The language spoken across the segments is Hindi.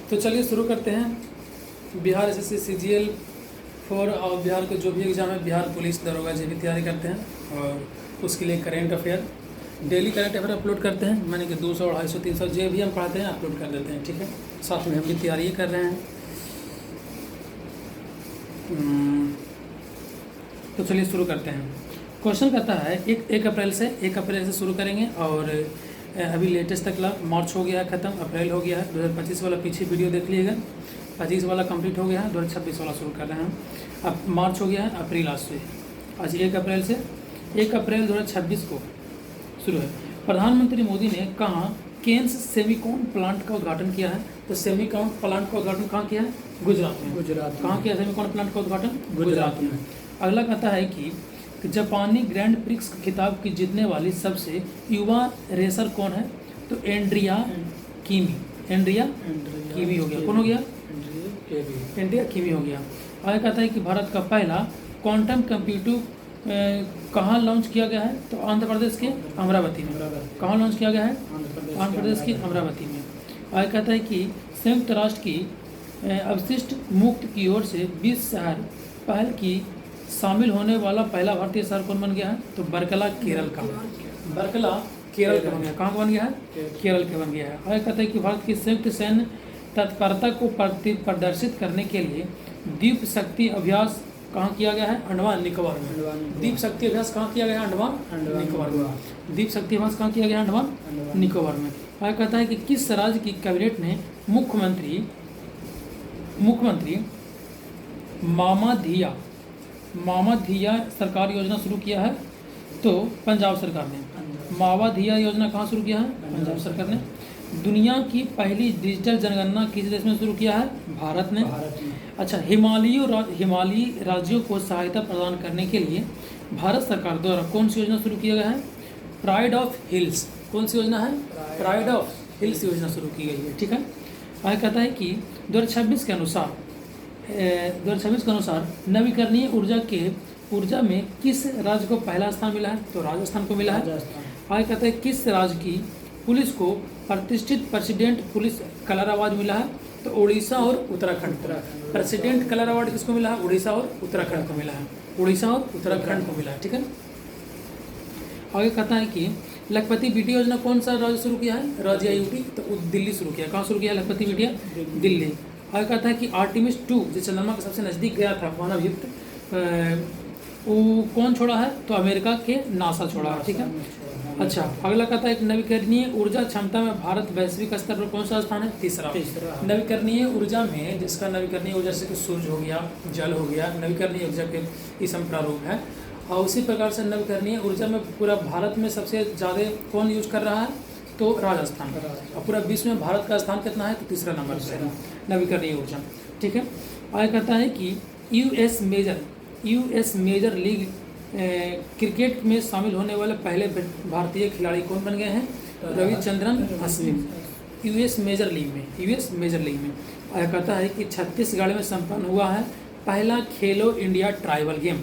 तो चलिए शुरू करते हैं। बिहार एसएससी सीजीएल 4 और बिहार के जो भी एग्ज़ाम है, बिहार पुलिस दरोगा जी भी तैयारी करते हैं और उसके लिए current affair, daily current affair upload करते हैं। मैंने कि 200, 250, 300 जो भी हम पढ़ाते हैं अपलोड कर देते हैं, ठीक है। साथ में हम भी तैयारी कर रहे हैं। तो चलिए शुरू करते हैं। क्वेश्चन कहता है 1 अप्रैल से शुरू करेंगे और अभी लेटेस्ट तक मार्च हो गया है ख़त्म, अप्रैल हो गया है। 2025 वाला पीछे वीडियो देख लीजिएगा, 25 वाला कंप्लीट हो गया है, 2026 वाला शुरू कर रहे हैं। अब मार्च हो गया है, अप्रैल आज से, आज 1 अप्रैल 2026 को शुरू है। प्रधानमंत्री मोदी ने कहाँ केन्स सेमीकॉन प्लांट का उद्घाटन किया है? तो सेमीकॉन प्लांट का उद्घाटन कहाँ किया है? गुजरात में। कहाँ किया सेमीकॉन प्लांट का उद्घाटन? गुजरात में। अगला कहता है कि जापानी ग्रैंड प्रिक्स खिताब की जीतने वाली सबसे युवा रेसर कौन है? तो एंड्रिया कीमी हो गया। कौन हो गया? एंड्रिया कीमी हो गया। आगे कहता है कि भारत का पहला क्वांटम कंप्यूटर कहाँ लॉन्च किया गया है? तो आंध्र प्रदेश के अमरावती में। कहाँ लॉन्च किया गया है? आंध्र प्रदेश की अमरावती में। आगे कहता है कि संयुक्त राष्ट्र की अवशिष्ट मुक्त की ओर से 20 शहर पहल की शामिल होने वाला पहला भारतीय शहर कौन बन गया है? तो बरकला केरल का। बरकला केरल का बन गया। कहाँ का बन गया है? केरल का बन गया है। आगे कहता है कि भारत की संयुक्त सैन्य तत्परता को प्रदर्शित करने के लिए द्वीप शक्ति अभ्यास कहाँ किया गया है? अंडमान निकोबार में। द्वीप शक्ति अभ्यास कहाँ किया गया है? अंडमान निकोबार में। द्वीप शक्ति अभ्यास कहाँ किया गया है? अंडमान निकोबार में। आगे कहता है कि किस राज्य की कैबिनेट ने मुख्यमंत्री मामा धिया सरकार योजना शुरू किया है? तो पंजाब सरकार ने। मावा धिया योजना कहाँ शुरू किया है? पंजाब सरकार ने। दुनिया की पहली डिजिटल जनगणना किस देश में शुरू किया है? भारत ने। अच्छा, हिमालयी राज्यों को सहायता प्रदान करने के लिए भारत सरकार द्वारा कौन सी योजना शुरू किया गया है? Pride of hills. कौन सी योजना है? प्राइड ऑफ हिल्स योजना शुरू की गई है, ठीक है। आगे कहता है कि 2026 के अनुसार नवीकरणीय ऊर्जा में किस राज्य को पहला स्थान मिला है? तो राजस्थान को मिला है। आगे कहते हैं किस राज्य की पुलिस को प्रतिष्ठित प्रेसिडेंट पुलिस कलर अवार्ड मिला है? तो उड़ीसा और उत्तराखंड। प्रेसिडेंट कलर अवार्ड किसको मिला है? उड़ीसा और उत्तराखंड को मिला है। उड़ीसा और उत्तराखंड को मिला है, ठीक है। आगे कहता है कि लखपति बेटी योजना कौन सा राज्य शुरू किया है? राज्य यूटी। तो दिल्ली शुरू किया। कहाँ शुरू किया लखपति बेटिया? दिल्ली। आगे कहता है कि आर्टिमिस 2 जो चंद्रमा के सबसे नज़दीक गया था मानव युक्त, वो कौन छोड़ा है? तो अमेरिका के नासा छोड़ा है, ठीक है। अच्छा, अगला कहता है कि नवीकरणीय ऊर्जा क्षमता में भारत वैश्विक स्तर पर कौन सा स्थान है? तीसरा। नवीकरणीय ऊर्जा में जिसका नवीकरणीय ऊर्जा से सूर्य हो गया, जल हो गया, नवीकरणीय ऊर्जा के इसम प्रारूप है। और उसी प्रकार से नवीकरणीय ऊर्जा में पूरा भारत में सबसे ज़्यादा कौन यूज कर रहा है? तो राजस्थान। और पूरा विश्व में भारत का स्थान कितना है? तो तीसरा नंबर पर है नवीकरणीय ऊर्जा, ठीक है। आगे कहता है कि यूएस मेजर लीग क्रिकेट में शामिल होने वाले पहले भारतीय खिलाड़ी कौन बन गए हैं? Ravichandran Ashwin. US major league में। आगे कहता है कि छत्तीसगढ़ में संपन्न हुआ है पहला खेलो इंडिया ट्राइबल गेम।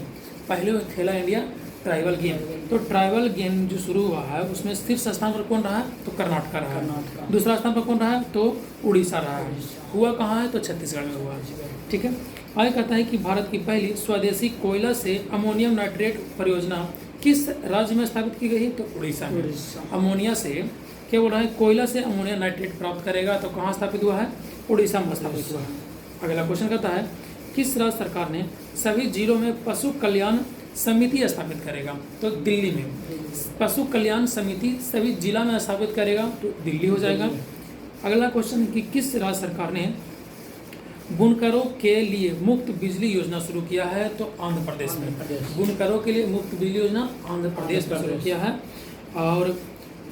तो ट्राइबल गेम जो शुरू हुआ है उसमें शीर्ष स्थान पर कौन रहा है? तो कर्नाटक रहा है। दूसरा स्थान पर कौन रहा है? तो उड़ीसा रहा है। हुआ कहाँ है? तो छत्तीसगढ़ में हुआ है, ठीक है। आगे कहता है कि भारत की पहली स्वदेशी कोयला से अमोनियम नाइट्रेट परियोजना किस राज्य में स्थापित की गई? तो उड़ीसा में। अमोनिया से क्या बोल रहा है? कोयला से अमोनियम नाइट्रेट प्राप्त करेगा, तो कहाँ स्थापित हुआ है? उड़ीसा में स्थापित हुआ है। अगला क्वेश्चन कहता है किस राज्य सरकार ने सभी जिलों में पशु कल्याण समिति स्थापित करेगा? तो दिल्ली में। पशु कल्याण समिति सभी जिला में स्थापित करेगा, तो दिल्ली हो जाएगा। अगला क्वेश्चन कि किस राज्य सरकार ने बुनकरों के लिए मुफ्त बिजली योजना शुरू किया है? तो आंध्र प्रदेश में। बुनकरों के लिए मुफ्त बिजली योजना आंध्र प्रदेश में शुरू किया है। और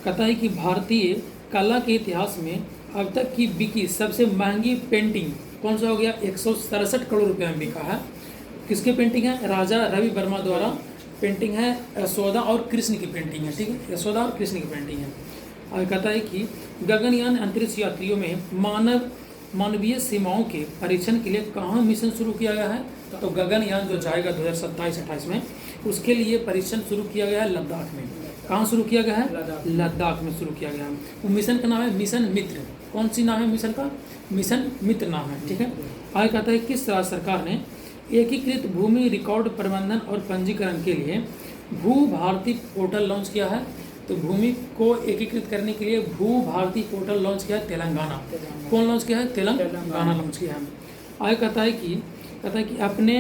कहता है कि भारतीय कला के इतिहास में अब तक की बिकी सबसे महंगी पेंटिंग कौन सा हो गया? 167 करोड़ रुपये में बिका है। किसकी पेंटिंग है? राजा रवि वर्मा द्वारा पेंटिंग है। यशोदा और कृष्ण की पेंटिंग है, ठीक है। यशोदा और कृष्ण की पेंटिंग है। और कहता है कि गगनयान अंतरिक्ष यात्रियों में मानवीय सीमाओं के परीक्षण के लिए कहाँ मिशन शुरू किया गया है? तो गगनयान जो जाएगा 2027-28 में, उसके लिए परीक्षण शुरू किया गया है लद्दाख में। कहाँ शुरू किया गया है? लद्दाख में शुरू किया गया है। वो मिशन का नाम है मिशन मित्र। कौन सी नाम है मिशन का? मिशन मित्र नाम है, ठीक है। आगे कहता है किस राज्य सरकार ने एकीकृत भूमि रिकॉर्ड प्रबंधन और पंजीकरण के लिए भू भारती पोर्टल लॉन्च किया है? तो भूमि को एकीकृत करने के लिए भू भारती पोर्टल लॉन्च किया है तेलंगाना। कौन लॉन्च किया है? तेलंगाना लॉन्च किया है। आगे कहता है कि अपने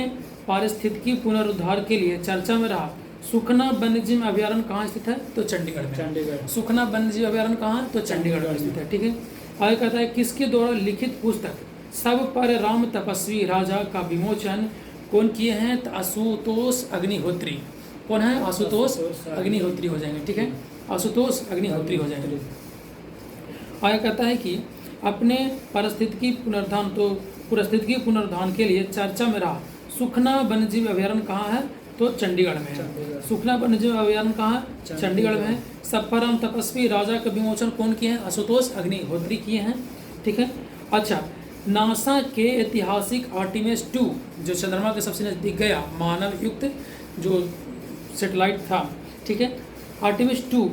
पारिस्थितिकी पुनरुद्धार के लिए चर्चा में रहा सुखना वन्यजीव अभयारण्य कहाँ स्थित है? तो चंडीगढ़ में। सुखना वन्यजीव अभयारण्य कहाँ है? तो चंडीगढ़ में स्थित है, ठीक है। आगे कहता है किसके द्वारा लिखित पुस्तक सब पर राम तपस्वी राजा का विमोचन कौन किए हैं? तो आशुतोष अग्निहोत्री। कौन है? आशुतोष अग्निहोत्री हो जाएंगे, ठीक है। आशुतोष अग्निहोत्री हो जाएंगे। आगे कहता है कि अपने पारिस्थितिकी पुनरुद्धार के लिए चर्चा में रहा सुखना वन्यजीव अभयारण्य कहाँ है? तो चंडीगढ़ में है। सुखना वन्यजीव अभयारण्य कहाँ है? चंडीगढ़ में है। सप्परम तपस्वी राजा का विमोचन कौन किए हैं? आशुतोष अग्निहोत्री किए हैं, ठीक है। अच्छा, नासा के ऐतिहासिक आर्टिमिस 2 जो चंद्रमा के सबसे नजदीक गया मानव युक्त जो सैटेलाइट था, ठीक है, आर्टिमिस 2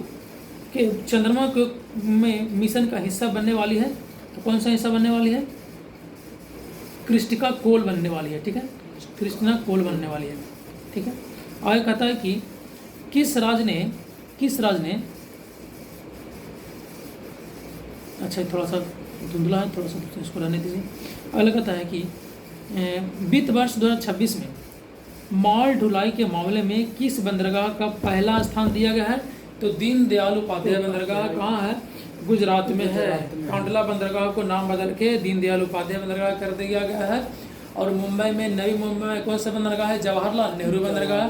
के चंद्रमा के में मिशन का हिस्सा बनने वाली है। तो कौन सा हिस्सा बनने वाली है? क्रिस्टिका कोल बनने वाली है, ठीक है। क्रिस्टिना कोल बनने वाली है, ठीक है। आगे कहता है कि किस राज्य ने अच्छा थोड़ा सा धुंधला है, थोड़ा सा इसको रहने दीजिए। अगला कहता है कि वित्त वर्ष 2026 में माल ढुलाई के मामले में किस बंदरगाह का पहला स्थान दिया गया है? तो दीनदयाल उपाध्याय बंदरगाह कहाँ है? गुजरात में है। कांडला बंदरगाह को नाम बदल के दीनदयाल उपाध्याय बंदरगाह कर दिया गया है। और मुंबई में, नवी मुंबई में कौन सा बंदरगाह है? जवाहरलाल नेहरू बंदरगाह।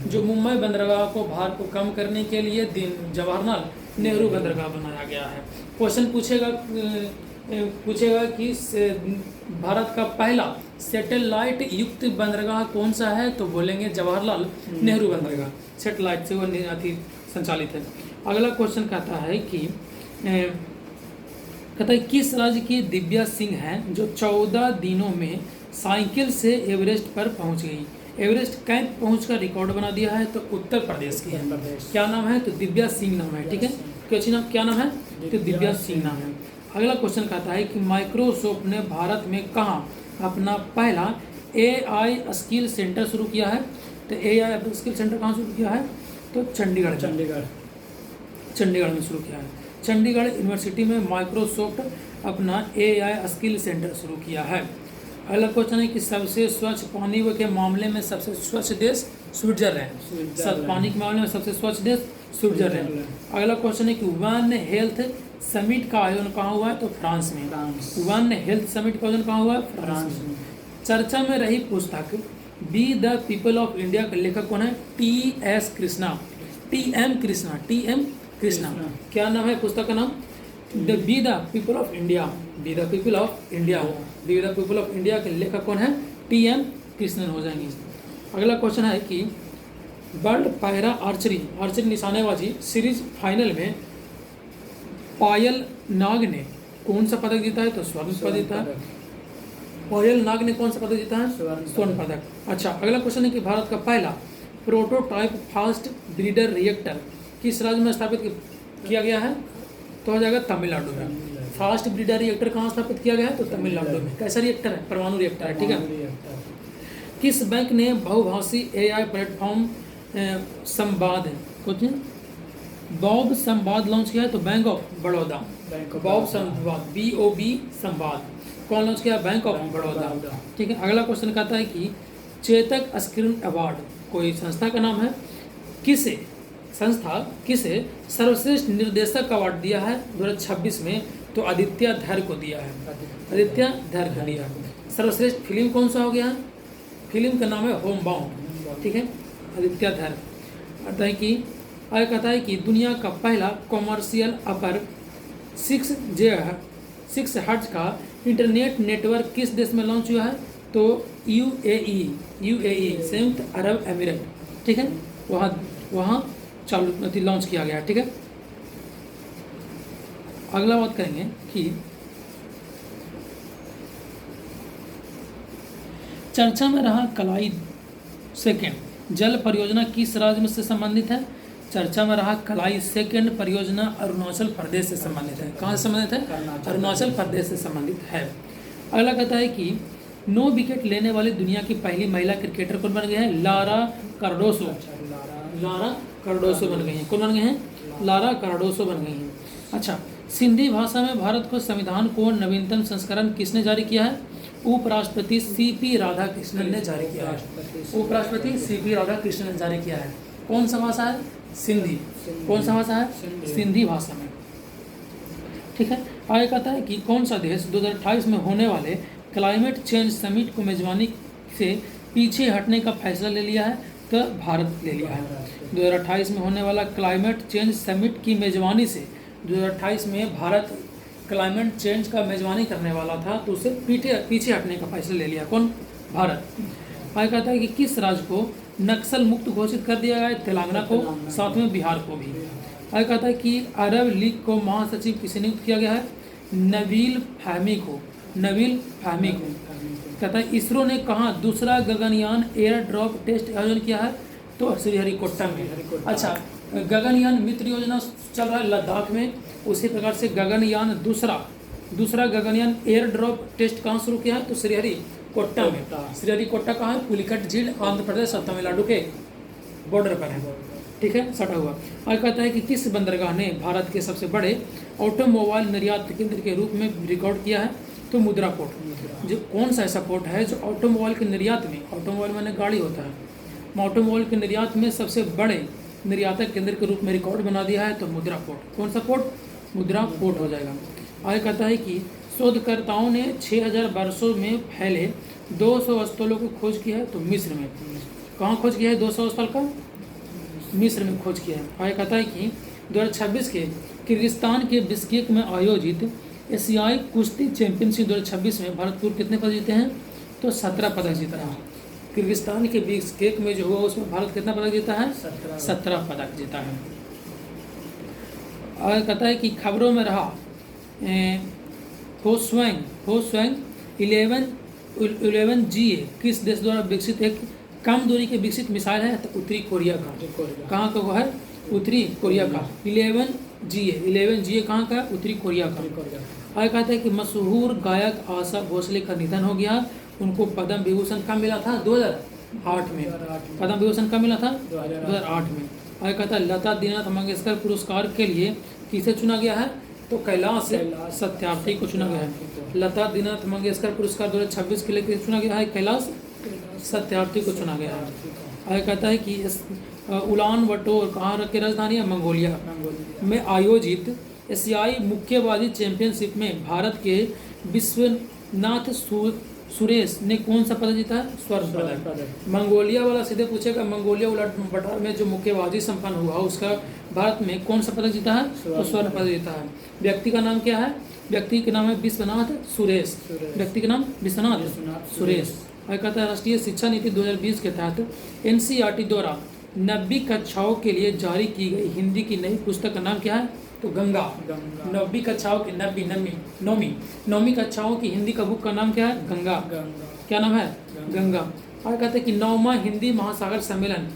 जो मुंबई बंदरगाह को भार को कम करने के लिए जवाहरलाल नेहरू बंदरगाह बनाया गया है। क्वेश्चन पूछेगा कि भारत का पहला सैटेलाइट युक्त बंदरगाह कौन सा है? तो बोलेंगे जवाहरलाल नेहरू बंदरगाह, सैटेलाइट से वो संचालित है। अगला क्वेश्चन कहता है किस राज्य की दिव्या सिंह है जो 14 दिनों में साइकिल से एवरेस्ट पर पहुंच गई? एवरेस्ट कैंप पहुंचकर रिकॉर्ड बना दिया है। तो उत्तर प्रदेश की है। क्या नाम है? तो दिव्या सिंह नाम है, ठीक है। क्या नाम है? तो दिव्या सिंह नाम है। अगला क्वेश्चन कहता है कि माइक्रोसॉफ्ट ने भारत में कहाँ अपना पहला AI स्किल सेंटर शुरू किया है? तो AI स्किल सेंटर कहाँ शुरू किया है? तो चंडीगढ़ में शुरू किया है। चंडीगढ़ यूनिवर्सिटी में माइक्रोसॉफ्ट अपना AI स्किल सेंटर शुरू किया है। अगला क्वेश्चन है कि सबसे स्वच्छ पानी के मामले में सबसे स्वच्छ देश स्विट्जरलैंड। पानी के मामले में सबसे स्वच्छ देश स्विट्जरलैंड। अगला क्वेश्चन है कि वन हेल्थ समिट का आयोजन कहाँ हुआ है? तो फ्रांस में। वन हेल्थ समिट का आयोजन कहाँ हुआ है? फ्रांस में। चर्चा में रही पुस्तक be the people of India का लेखक कौन है? TM कृष्णा। क्या नाम है पुस्तक का नाम? Be the people of India के लेखक कौन है? TM कृष्णन हो जाएंगे। अगला क्वेश्चन है कि वर्ल्ड पैरा आर्चरी निशानेबाजी सीरीज फाइनल में पायल नाग ने कौन सा पदक जीता है? तो स्वर्ण पदक जीता है। पायल नाग ने कौन सा पदक जीता है? स्वर्ण पदक। अच्छा, अगला क्वेश्चन है कि भारत का पहला प्रोटोटाइप फास्ट ब्रीडर रिएक्टर किस राज्य में स्थापित किया गया है? तो हो जाएगा तमिलनाडु में। फास्ट ब्रीडर रिएक्टर कहाँ स्थापित किया गया है? तो तमिलनाडु में। कैसा रिएक्टर है? परमाणु रिएक्टर है, ठीक है। किस बैंक ने बहुभाषी AI प्लेटफॉर्म बॉब संवाद लॉन्च किया है? तो बैंक ऑफ बड़ौदा। बॉब संवाद BOB संवाद कौन लॉन्च किया? बैंक ऑफ बड़ौदा, ठीक है। अगला क्वेश्चन कहता है कि चेतक स्क्रीन अवार्ड कोई संस्था का नाम है, किसे सर्वश्रेष्ठ निर्देशक अवार्ड दिया है 2026 में? तो आदित्य धर को दिया है। आदित्य धर को दिया। सर्वश्रेष्ठ फिल्म कौन सा हो गया? फिल्म का नाम है होम बाउंड, ठीक है। आदित्य धर। कहता है कि दुनिया का पहला कॉमर्शियल अपर 6 हर्ट्ज का इंटरनेट नेटवर्क किस देश में लॉन्च हुआ है? तो UAE संयुक्त अरब अमीरात, ठीक है। वहाँ चालू लॉन्च किया गया, ठीक है। अगला बात करेंगे कि चर्चा में रहा कलाई सेकेंड जल परियोजना किस राज्य में से संबंधित है? चर्चा में रहा कलाई सेकंड परियोजना अरुणाचल प्रदेश से संबंधित है। कहाँ से संबंधित है? अरुणाचल प्रदेश से संबंधित है। अगला कहता है कि 9 विकेट लेने वाली दुनिया की पहली महिला क्रिकेटर कौन बन गए हैं? Lara Cardoso. लारा कार्डोसो बन गई हैं। कौन बन गए हैं? लारा कार्डोसो बन गई हैं। अच्छा, सिंधी भाषा में भारत को संविधान को नवीनतम संस्करण किसने जारी किया है? उपराष्ट्रपति सीपी राधाकृष्णन ने जारी किया है। उपराष्ट्रपति सीपी राधाकृष्णन ने जारी किया है। कौन सा भाषा है? सिंधी। कौन सा भाषा है? सिंधी भाषा में। ठीक है। आगे कहता है कि कौन सा देश 2028 में होने वाले क्लाइमेट चेंज समिट को मेजबानी से पीछे हटने का फैसला ले लिया है? तो भारत ले लिया है। 2028 में होने वाला क्लाइमेट चेंज समिट की मेजबानी से 2028 में भारत क्लाइमेट चेंज का मेजबानी करने वाला था, तो उसे पीछे हटने का फैसला ले लिया। कौन? भारत। आगे कहता है कि किस राज्य को नक्सल मुक्त घोषित कर दिया गया है? तेलंगाना को, साथ में बिहार को भी। आगे कहता है कि अरब लीग को महासचिव किसे नियुक्त किया गया है? नबील फाहमी को। नबील फाहमी को। कहता है इसरो ने कहाँ दूसरा गगनयान एयर ड्रॉप टेस्ट आयोजन किया है? तो श्रीहरिकोटा में। अच्छा, गगनयान मित्र योजना चल रहा है लद्दाख में, उसी प्रकार से गगनयान दूसरा गगनयान एयर ड्रॉप टेस्ट कहाँ शुरू किया है? तो श्रीहरिकोटा में। श्रीहरिकोटा कहाँ है? पुलिकट झील, आंध्र प्रदेश और तमिलनाडु के बॉर्डर पर है। ठीक है, सटा हुआ। और कहता है कि किस बंदरगाह ने भारत के सबसे बड़े ऑटोमोबाइल निर्यात केंद्र के रूप में रिकॉर्ड किया है? तो मुद्रा पोर्ट। जो कौन सा ऐसा पोर्ट है जो ऑटोमोबाइल के निर्यात में, ऑटोमोबाइल माने गाड़ी होता है, ऑटोमोबाइल के निर्यात में सबसे बड़े निर्यातक केंद्र के रूप में रिकॉर्ड बना दिया है? तो मुद्रा पोर्ट। कौन सा पोर्ट? मुद्रा पोर्ट हो जाएगा। आगे कहता है कि शोधकर्ताओं ने 6000 वर्षों में फैले 200 स्थलों को खोज किया है? तो मिस्र में। कहाँ खोज किया है 200 स्थल का? मिस्र में खोज किया है। आगे कहता है कि 2026 के किर्गिस्तान के बिश्केक में आयोजित एशियाई कुश्ती चैंपियनशिप 2026 में भारतपुर कितने पदक जीते हैं? तो 17 पदक जीता है। किर्गिस्तान के बिश्केक में जो हुआ उसमें भारत कितना पदक जीता है? 17 पदक जीता है। और कहता है कि खबरों में रहा फोस्वैंग 11Ga किस देश द्वारा विकसित एक कम दूरी के विकसित मिसाइल है? तो उत्तरी कोरिया का। कहाँ का वो है? उत्तरी कोरिया का। 11Ga कहाँ का? उत्तरी कोरिया का। आगे कहता है कि मशहूर गायक आशा भोसले का निधन हो गया। उनको पद्म विभूषण कब मिला था? 2008 में। पद्म विभूषण कब मिला था? 2008 में। आगे कहता है लता दीनानाथ मंगेशकर पुरस्कार के लिए किसे चुना गया है? तो कैलाश सत्यार्थी को चुना गया है। लता दीनानाथ मंगेशकर पुरस्कार 2026 के लिए किसे चुना गया है? कैलाश सत्यार्थी को चुना गया है। आगे कहता है कि उलान बटोर कहाँ की राजधानी है? मंगोलिया में आयोजित एशियाई मुक्केबाजी चैंपियनशिप में भारत के विश्वनाथ सुरेश ने कौन सा पदक जीता है? स्वर्ण पदक। मंगोलिया वाला सीधे पूछेगा, मंगोलिया उलट बटार में जो मुक्केबाजी संपन्न हुआ उसका भारत में कौन सा पदक जीता है? तो स्वर्ण पदक जीता है। व्यक्ति का नाम क्या है? व्यक्ति का नाम है विश्वनाथ सुरेश। व्यक्ति का नाम विश्वनाथ सुरेश। और कहता है राष्ट्रीय शिक्षा नीति 2020 के तहत NCERT द्वारा 90 कक्षाओं के लिए जारी की गई हिंदी की नई पुस्तक का नाम क्या है? तो गंगा। 90 कक्षाओं की नौवीं कक्षाओं की हिंदी का बुक का नाम क्या है? गंगा। क्या नाम है? गंगा। और कहते हैं कि 9वां हिंदी महासागर सम्मेलन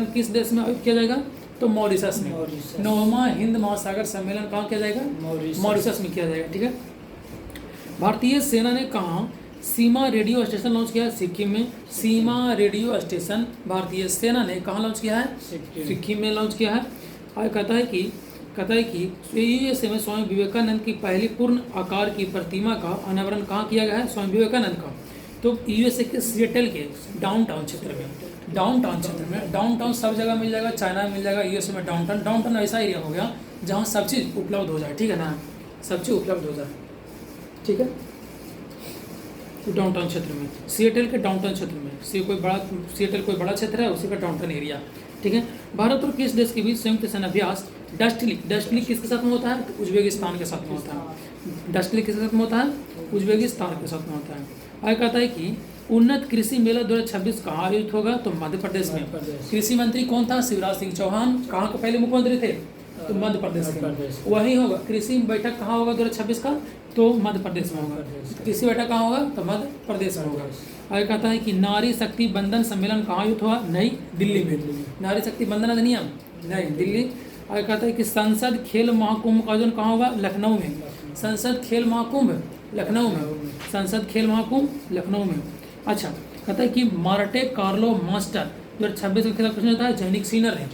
किस देश में आयोजित किया जाएगा? तो मॉरिशस में। 9वां हिंद महासागर सम्मेलन कहाँ किया जाएगा? मॉरिशस में किया जाएगा। ठीक है। भारतीय सेना ने कहाँ सीमा रेडियो स्टेशन लॉन्च किया है? सिक्किम में। सीमा रेडियो स्टेशन भारतीय सेना ने कहाँ लॉन्च किया है? सिक्किम में लॉन्च किया है। और कहता है कि USA में स्वामी विवेकानंद की पहली पूर्ण आकार की प्रतिमा का अनावरण कहाँ किया गया है? स्वामी विवेकानंद का। तो USA के सिएटल के डाउनटाउन क्षेत्र में डाउनटाउन सब जगह मिल जाएगा। चाइना में मिल जाएगा, USA में डाउनटाउन ऐसा एरिया हो गया जहाँ सब चीज़ उपलब्ध हो जाए। ठीक है ना? सब चीज़ उपलब्ध हो जाए। ठीक है। डाउनटाउन क्षेत्र में, सिएटल के डाउनटाउन क्षेत्र में, सिएटल कोई बड़ा क्षेत्र है, उसी का डाउनटाउन एरिया। ठीक है। भारत और किस देश के बीच संयुक्त सेना अभ्यास डस्टली किसके साथ में होता है? तो उज्बेकिस्तान के साथ में होता है। डस्टली किसके साथ में होता है? उज्बेकिस्तान के साथ में होता है। आगे कहता है कि उन्नत कृषि मेला 2026 कहाँ आयोजित होगा? तो मध्य प्रदेश में। कृषि मंत्री कौन था? शिवराज सिंह चौहान। कहाँ के पहले मुख्यमंत्री थे? तो मध्य प्रदेश में वही होगा। कृषि बैठक कहाँ होगा 2026 का, तो मध्य प्रदेश में होगा। कृषि बैठक कहाँ होगा, तो मध्य प्रदेश में होगा। आगे कहता है कि नारी शक्ति बंधन सम्मेलन कहाँ आयोजित हुआ, नई दिल्ली में। नारी शक्ति बंधन अधिनियम नई दिल्ली। आगे कहता है कि संसद खेल महाकुंभ का आयोजन कहाँ होगा, लखनऊ में। संसद खेल महाकुंभ लखनऊ में, संसद खेल महाकुंभ लखनऊ में। अच्छा, कहता है कि मार्टे कार्लो मास्टर 2026 का खिताब किसने जीता है, जैनिक सिनर है।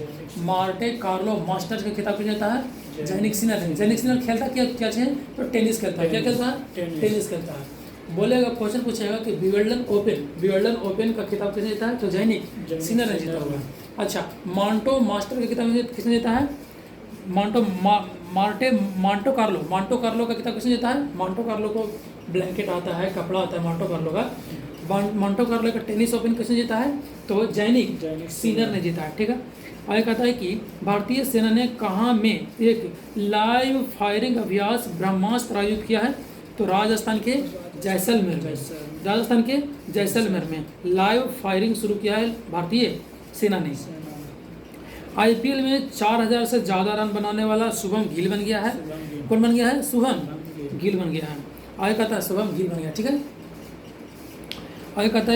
मार्टे कार्लो मास्टर का खिताब किसने जीता है, जैनिक सिनर है। जैनिक सिनर खेलता क्या है, तो टेनिस खेलता है। क्या खेलता है, टेनिस खेलता है। बोलेगा, क्वेश्चन पूछेगा कि विंबलडन ओपन का खिताब किसने जीता है, तो जैनिक सिनर ने जीता हुआ। अच्छा, मांटो मास्टर का खिताब किसने जीता है, मांटो कार्लो का किताब किसने जीता है। मांटो कार्लो को ब्लैंकेट आता है, कपड़ा आता है मांटो कार्लो का। मांटो कार्लो का टेनिस ओपन किसने जीता है, तो जैनिक सिनर ने जीता है। ठीक है। आगे कहता है कि भारतीय सेना ने कहाँ में एक लाइव फायरिंग अभ्यास ब्रह्मास्त्र आयोजित किया है, तो राजस्थान के जैसलमेर में। राजस्थान के जैसलमेर में लाइव फायरिंग शुरू किया है भारतीय सेना ने। आईपीएल में 4000 से ज़्यादा रन बनाने वाला शुभम गिल बन गया है। कौन बन गया है, शुभम गिल बन गया है। आगे कहता है शुभम गिल बन गया। ठीक है। आगे कहता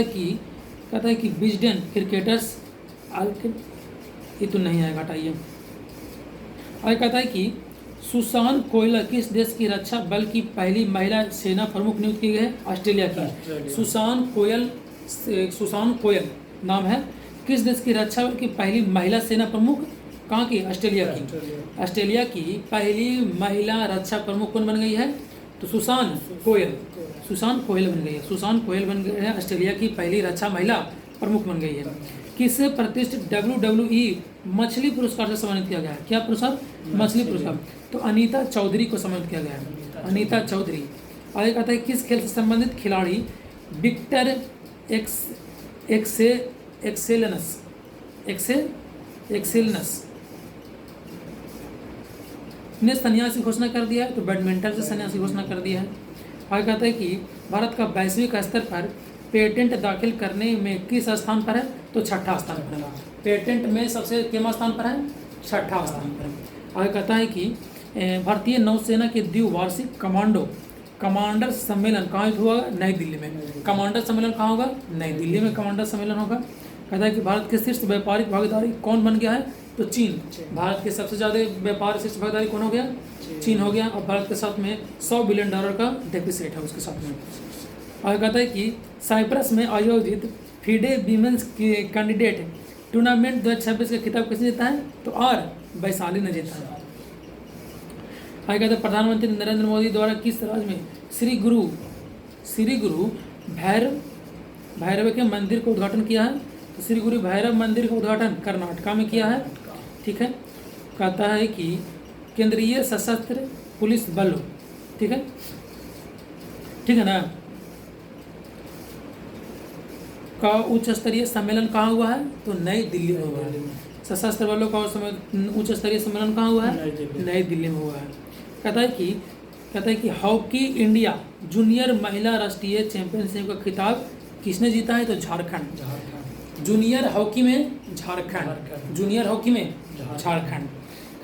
है कि विजडन क्रिकेटर्स ये तो नहीं आएगा, हटाइए। आगे कहता है कि सुसान कोयल किस देश की रक्षा बल की पहली महिला सेना प्रमुख नियुक्त की गई है, ऑस्ट्रेलिया की। सुसान कोयल नाम है। किस देश की रक्षा बल की पहली महिला सेना प्रमुख, कहाँ की, ऑस्ट्रेलिया की। ऑस्ट्रेलिया की पहली महिला रक्षा प्रमुख कौन बन गई है, तो सुसान कोयल बन गई है। सुसान कोयल बन गई है, ऑस्ट्रेलिया की पहली रक्षा महिला प्रमुख बन गई है। किसे प्रतिष्ठित WWE मछली पुरस्कार से सम्मानित किया गया है, क्या पुरस्कार, मछली पुरस्कार, तो अनीता चौधरी को सम्मानित किया गया है, अनीता चौधरी। आगे कहता है किस खेल से संबंधित खिलाड़ी विक्टर एक्सेलनस ने संन्यास की घोषणा कर दिया है, तो बैडमिंटन से संन्यास की घोषणा कर दिया है। आगे कहता है कि भारत का वैश्विक स्तर पर पेटेंट दाखिल करने में किस स्थान पर है, तो छठा स्थान पर है। पेटेंट में सबसे कितना स्थान पर है, छठा स्थान पर है। आगे कहता है कि भारतीय नौसेना के द्विवार्षिक कमांडर सम्मेलन कहाँ हुआ, नई दिल्ली में। कमांडर सम्मेलन कहाँ होगा, नई दिल्ली में कमांडर सम्मेलन होगा। कहता है कि भारत के शीर्ष व्यापारिक भागीदारी कौन बन गया है, तो चीन। भारत के सबसे ज़्यादा व्यापार शीर्ष भागीदारी कौन हो गया, चीन हो गया। और भारत के साथ में $100 बिलियन का डेफिसिट है उसके साथ में। और कहता है कि साइप्रस में आयोजित फीडे वीमेंस कैंडिडेट टूर्नामेंट 2026 का खिताब किसने जीता है, तो आर वैशाली ने जीता है। आगे कहते हैं प्रधानमंत्री नरेंद्र मोदी द्वारा किस राज्य में श्री गुरु भैरव के मंदिर को उद्घाटन किया है, तो श्री गुरु भैरव मंदिर का उद्घाटन कर्नाटका में किया है। ठीक है। कहता है कि केंद्रीय सशस्त्र पुलिस बल, ठीक है ना, का उच्च स्तरीय सम्मेलन कहाँ हुआ है, तो नई दिल्ली में हुआ है। सशस्त्र बलों का उच्च स्तरीय सम्मेलन कहाँ हुआ है, नई दिल्ली में हुआ है। कहता है कि हॉकी इंडिया जूनियर महिला राष्ट्रीय चैंपियनशिप का खिताब किसने जीता है, तो झारखंड। जूनियर हॉकी में झारखंड।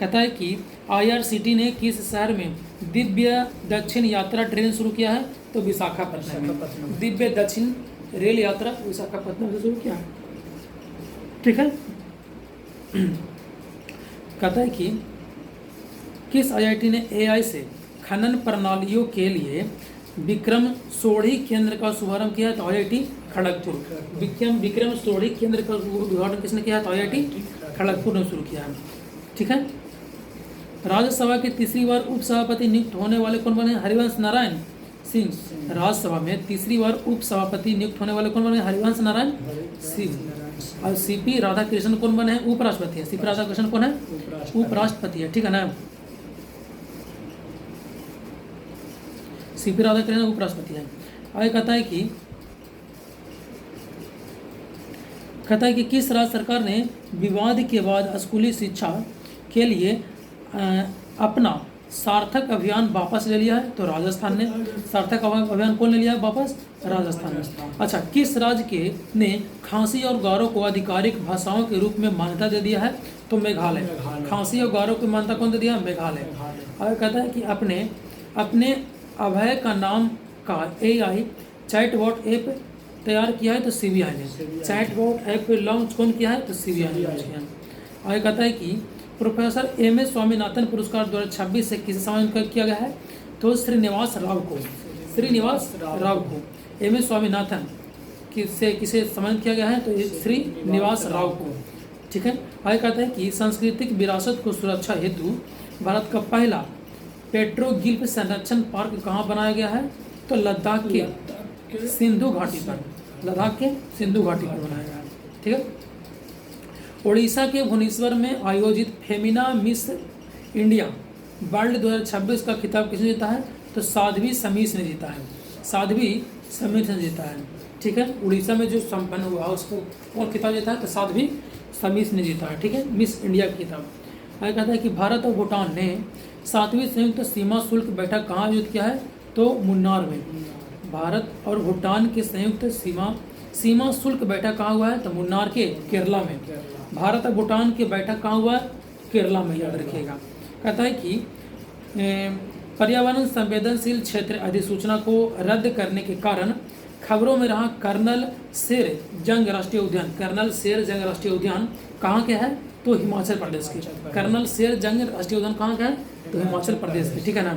कहता है कि IRCT ने किस शहर में दिव्य दक्षिण यात्रा ट्रेन शुरू किया है, तो विशाखापट्टनम में। दिव्य दक्षिण रेल यात्रा विशाखापट्टनम से शुरू किया है। ठीक है। कहता है कि किस IIT ने AI से खनन प्रणालियों के लिए विक्रम सोढ़ी केंद्र का शुभारंभ किया है, तो IIT खड़गपुर। विक्रम सोढ़ी केंद्र का उद्घाटन किसने किया है, तो IIT खड़गपुर ने शुरू किया है। ठीक है। राज्यसभा के तीसरी बार उपसभापति नियुक्त होने वाले कौन बने, हरिवंश नारायण सिंह। राज्यसभा में तीसरी बार उपसभापति नियुक्त होने वाले कौन बने, हरिवंश नारायण सिंह। और CP राधाकृष्णन कौन बने हैं, उपराष्ट्रपति है। CP राधाकृष्णन कौन है, उपराष्ट्रपति है। ठीक है ना, CP राधाकृष्णन उपराष्ट्रपति है। आगे कहता है कि किस राज्य सरकार ने विवाद के बाद स्कूली शिक्षा के लिए अपना सार्थक अभियान वापस ले लिया है? तो राजस्थान ने। सार्थक अभियान कौन ले लिया है वापस? राजस्थान ने। अच्छा, किस राज्य के ने खासी और गारो को आधिकारिक भाषाओं के रूप में मान्यता दे दिया है? तो मेघालय। खासी और गारो की मान्यता कौन दे दिया? मेघालय। और कहता है कि अपने अभय का नाम का AI चैटबॉट ऐप तैयार किया है? तो CBI ने। चैटबॉट ऐप लॉन्च कौन किया है? तो CBI ने लॉन्च किया। और कहता है कि प्रोफेसर MS स्वामीनाथन पुरस्कार 2026 से किसे सम्मानित किया गया है? तो श्रीनिवास राव को। श्रीनिवास राव को MS स्वामीनाथन किसे सम्मानित किया गया है? तो श्रीनिवास राव को। ठीक है। आगे कहता है कि सांस्कृतिक विरासत को सुरक्षा हेतु भारत का पहला पेट्रोगिल्फ संरक्षण पार्क कहाँ बनाया गया है? तो लद्दाख के सिंधु घाटी पर। लद्दाख के सिंधु घाटी पर बनाया गया है। ठीक है। उड़ीसा के भुवनेश्वर में आयोजित फेमिना मिस इंडिया वर्ल्ड 2026 का खिताब किसने जीता है? तो साध्वी समीस ने जीता है। साध्वी समीस ने जीता है। ठीक है। उड़ीसा में जो संपन्न हुआ उसको कौन खिताब जीता है? तो साध्वी समीस ने जीता है। ठीक है। मिस इंडिया का खिताब। आगे कहता है कि भारत और भूटान ने 7वीं संयुक्त सीमा शुल्क बैठक कहाँ आयोजित किया है? तो मुन्नार में। भारत और भूटान की संयुक्त सीमा शुल्क बैठक कहाँ हुआ है? तो मुन्नार के केरला में। भारत और भूटान की बैठक कहाँ हुआ है? केरला में, याद रखिएगा। कहता है कि पर्यावरण संवेदनशील क्षेत्र अधिसूचना को रद्द करने के कारण खबरों में रहा कर्नल शेर जंग राष्ट्रीय उद्यान। कर्नल शेर जंग राष्ट्रीय उद्यान कहाँ के है? तो हिमाचल प्रदेश के। कर्नल शेर जंग राष्ट्रीय उद्यान कहाँ का है? तो हिमाचल प्रदेश के। ठीक है ना।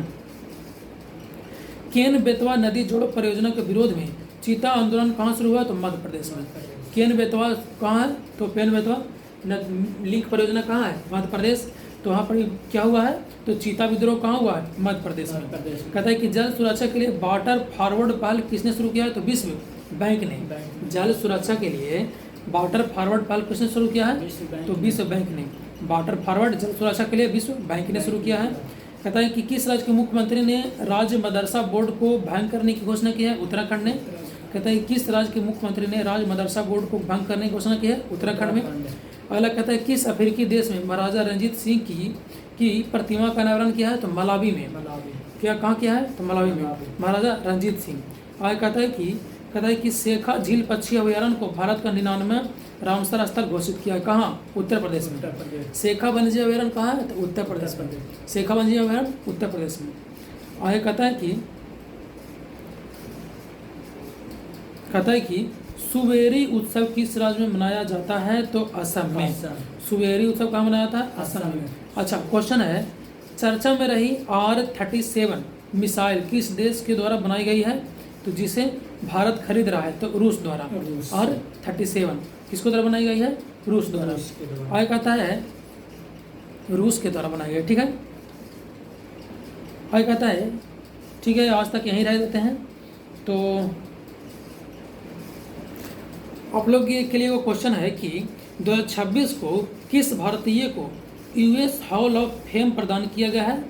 केन बेतवा नदी जोड़ो परियोजना के विरोध में चीता आंदोलन कहाँ शुरू हुआ? तो मध्य प्रदेश में। केन बेतवा कहाँ है? तो पेन बेतवा लिंक परियोजना कहाँ है? मध्य प्रदेश। तो वहाँ पर क्या हुआ है? तो चीता विद्रोह कहाँ हुआ है? मध्य प्रदेश में। कहता है कि जल सुरक्षा के लिए वाटर फॉरवर्ड पहल किसने शुरू किया है? तो विश्व बैंक ने। जल सुरक्षा के लिए वाटर फॉरवर्ड पहल किसने शुरू किया है? तो विश्व बैंक ने। वाटर फॉरवर्ड जल सुरक्षा के लिए विश्व बैंक ने शुरू किया है। कहता है कि किस राज्य के मुख्यमंत्री ने राज्य मदरसा बोर्ड को भंग करने की घोषणा की है? उत्तराखंड ने। कहता है किस राज्य के मुख्यमंत्री ने राज्य मदरसा बोर्ड को भंग करने की घोषणा की है? उत्तराखंड में। अगला कहता है किस अफ्रीकी देश में महाराजा रणजीत सिंह की प्रतिमा का अनावरण किया है? तो मलावी में। क्या कहाँ किया है? तो मलावी में महाराजा रणजीत सिंह। आगे कहता है कि शेखा झील पक्षी अभयारण्य को भारत का 99वां रामसर स्थल घोषित किया है। कहाँ? उत्तर प्रदेश में। शेखा वन्यजीव अभयारण्य कहाँ है? तो उत्तर प्रदेश में। शेखा वन्यजीव अभयारण्य उत्तर प्रदेश में। आगे कहता है कि सुवेरी उत्सव किस राज्य में मनाया जाता है? तो असम में। सुवेरी उत्सव कहाँ मनाया जाता है? असम में। अच्छा, क्वेश्चन है चर्चा में रही R-37 मिसाइल किस देश के द्वारा बनाई गई है? तो जिसे भारत खरीद रहा है, तो रूस द्वारा। R-37 किसको द्वारा बनाई गई है? रूस द्वारा। आगे कहता है रूस के द्वारा बनाई गई। ठीक है। आगे कहता है ठीक है, आज तक यहीं रह देते हैं। तो आप लोग के लिए वो क्वेश्चन है कि 2026 को किस भारतीय को US हॉल ऑफ फेम प्रदान किया गया है?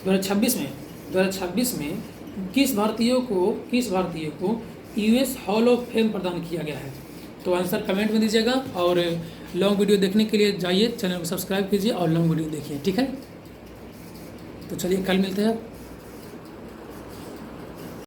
2026 में किस भारतीय को US हॉल ऑफ फेम प्रदान किया गया है? तो आंसर कमेंट में दीजिएगा। और लॉन्ग वीडियो देखने के लिए जाइए, चैनल को सब्सक्राइब कीजिए और लॉन्ग वीडियो देखिए। ठीक है। तो चलिए कल मिलते हैं।